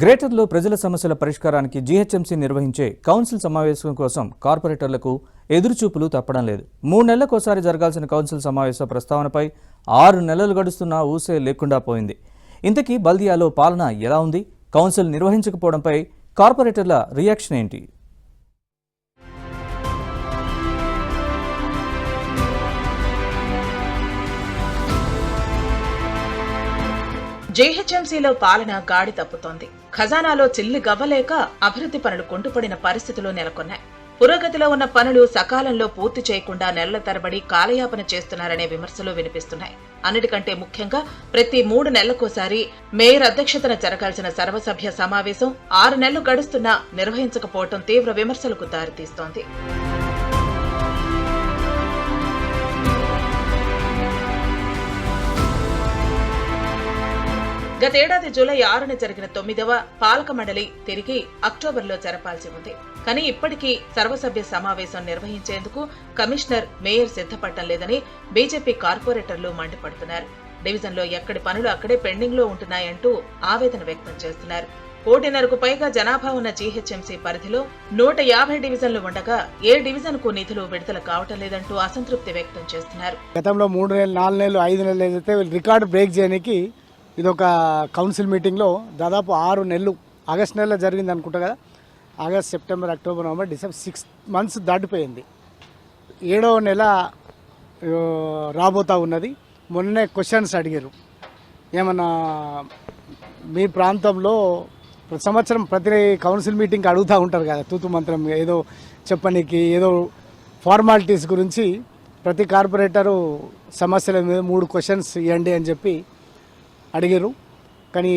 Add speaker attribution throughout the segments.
Speaker 1: గ్రేటర్లో ప్రజల సమస్యల పరిష్కారానికి జీహెచ్ఎంసీ నిర్వహించే కౌన్సిల్ సమావేశం కోసం కార్పొరేటర్లకు ఎదురుచూపులు తప్పడం లేదు. 3 నెలలకోసారి జరగాల్సిన కౌన్సిల్ సమావేశ ప్రస్తావనపై 6 నెలలు గడుస్తున్నా ఊసే లేకుండా పోయింది. ఇంతకీ బల్దియాలో పాలన ఎలా ఉంది? కౌన్సిల్ నిర్వహించకపోవడంపై కార్పొరేటర్ల రియాక్షన్ ఏంటి?
Speaker 2: జీహెచ్ఎంసీలో పాలన గాడి తప్పుతోంది. ఖజానాలో చిల్లి గవ్వలేక అభివృద్ధి పనులు కుంటుపడిన పరిస్థితులు నెలకొన్నాయి. పురోగతిలో ఉన్న పనులు సకాలంలో పూర్తి చేయకుండా నెలల తరబడి కాలయాపన చేస్తున్నారనే విమర్శలు వినిపిస్తున్నాయి. అన్నిటికంటే ముఖ్యంగా ప్రతి 3 నెలలకోసారి మేయర్ అధ్యక్షతన జరగాల్సిన సర్వసభ్య సమావేశం 6 నెలలు గడుస్తున్నా నిర్వహించకపోవడం తీవ్ర విమర్శలకు దారితీస్తోంది. గతేడాది జూలై 6న జరిగిన 9వ పాలక మండలి తిరిగి అక్టోబర్లో జరపాల్సి ఉంది. కానీ ఇప్పటికీ సర్వసభ్య సమావేశం నిర్వహించేందుకు కమిషనర్, మేయర్ సిద్ధపడటం లేదని బీజేపీ కార్పొరేటర్లు మండిపడుతున్నారు. డివిజన్లో ఎక్కడి పనులు అక్కడే పెండింగ్ లో ఉంటున్నాయంటూ ఆవేదన వ్యక్తం చేస్తున్నారు. 1.5కు పైగా జనాభా ఉన్న జీహెచ్ఎంసీ పరిధిలో 150 డివిజన్లు ఉండగా ఏ డివిజన్ కు నిధులు విడుదల కావటం లేదంటూ అసంతృప్తి వ్యక్తం చేస్తున్నారు.
Speaker 3: గతంలో 3 నెలలు, 4 నెలలు, 5 నెలలు ఏదైతే రికార్డు బ్రేక్ చేయడానికి ఇదొక కౌన్సిల్ మీటింగ్లో దాదాపు 6 నెలలు, ఆగస్ట్ నెలలో జరిగింది అనుకుంటా కదా. August, September, October, November, December 6 months దాటిపోయింది. 7వ నెల రాబోతా ఉన్నది. మొన్నే క్వశ్చన్స్ అడిగారు, ఏమన్నా మీ ప్రాంతంలో ప్రతి సంవత్సరం ప్రతి కౌన్సిల్ మీటింగ్కి అడుగుతూ ఉంటారు కదా, తూతు మంత్రం ఏదో చెప్పనీకి, ఏదో ఫార్మాలిటీస్ గురించి ప్రతి కార్పొరేటరు సమస్యల మీద 3 క్వశ్చన్స్ ఇవ్వండి అని చెప్పి అడిగారు. కానీ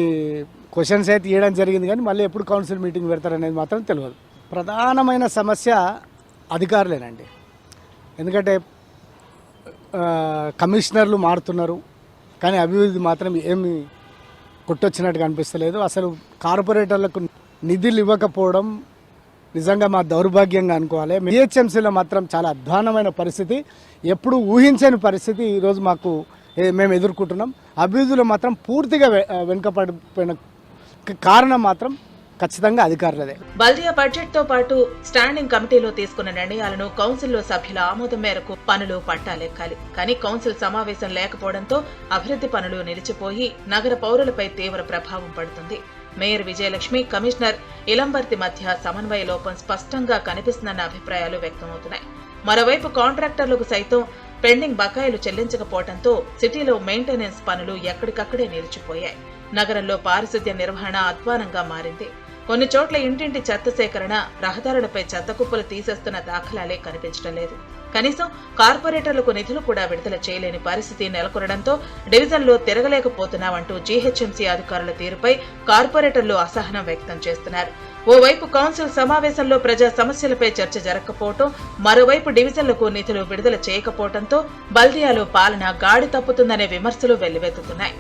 Speaker 3: క్వశ్చన్స్ అయితే ఇవ్వడం జరిగింది, కానీ మళ్ళీ ఎప్పుడు కౌన్సిల్ మీటింగ్ పెడతారనేది మాత్రం తెలియదు. ప్రధానమైన సమస్య అధికారులేనండి. ఎందుకంటే కమిషనర్లు మారుతున్నారు, కానీ అభివృద్ధి మాత్రం ఏమి కొట్టొచ్చినట్టుగా అనిపిస్తలేదు. అసలు కార్పొరేటర్లకు నిధులు ఇవ్వకపోవడం నిజంగా మా దౌర్భాగ్యంగా అనుకోవాలి. జిహెచ్ఎంసీలో మాత్రం చాలా అధ్వాన్నమైన పరిస్థితి, ఎప్పుడు ఊహించని పరిస్థితి ఈరోజు మేము ఎదుర్కొంటున్నాం. అభివృద్ధిలో మాత్రం పూర్తిగా వెనుకపడిపోయిన కారణం మాత్రం ఖచ్చితంగా అధికారులదే.
Speaker 2: బల్దియా బడ్జెట్ తో పాటు స్టాండింగ్ కమిటీలో తీసుకున్న నిర్ణయాలను కౌన్సిల్లో సభ్యుల ఆమోదం మేరకు పనులు పట్టాలెక్కాలి. కానీ కౌన్సిల్ సమావేశం లేకపోవడంతో అభివృద్ధి పనులు నిలిచిపోయి నగర పౌరులపై తీవ్ర ప్రభావం పడుతుంది. మేయర్ విజయలక్ష్మి, కమిషనర్ ఇలంబర్తి మధ్య సమన్వయ లోపం స్పష్టంగా కనిపిస్తుందన్న అభిప్రాయాలు వ్యక్తమవుతున్నాయి. మరోవైపు కాంట్రాక్టర్లకు సైతం పెండింగ్ బకాయిలు చెల్లించకపోవడంతో సిటీలో మెయింటెనెన్స్ పనులు ఎక్కడికక్కడే నిలిచిపోయాయి. నగరంలో పారిశుద్ధ్య నిర్వహణ అధ్వానంగా మారింది. కొన్ని చోట్ల ఇంటింటి చెత్త సేకరణ, రహదారులపై చెత్త కుప్పలు తీసేస్తున్న దాఖలాలే కనిపించడం లేదు. కనీసం కార్పొరేటర్లకు నిధులు కూడా విడుదల చేయలేని పరిస్థితి నెలకొనడంతో డివిజన్లో తిరగలేకపోతున్నామంటూ జీహెచ్ఎంసీ అధికారుల తీరుపై కార్పొరేటర్లు అసహనం వ్యక్తం చేస్తున్నారు. ఓవైపు కౌన్సిల్ సమావేశంలో ప్రజా సమస్యలపై చర్చ జరగకపోవటం, మరోవైపు డివిజన్లకు నిధులు విడుదల చేయకపోవడంతో బల్దియాలో పాలన గాడి తప్పుతుందనే విమర్శలు వెల్లువెత్తుతున్నాయి.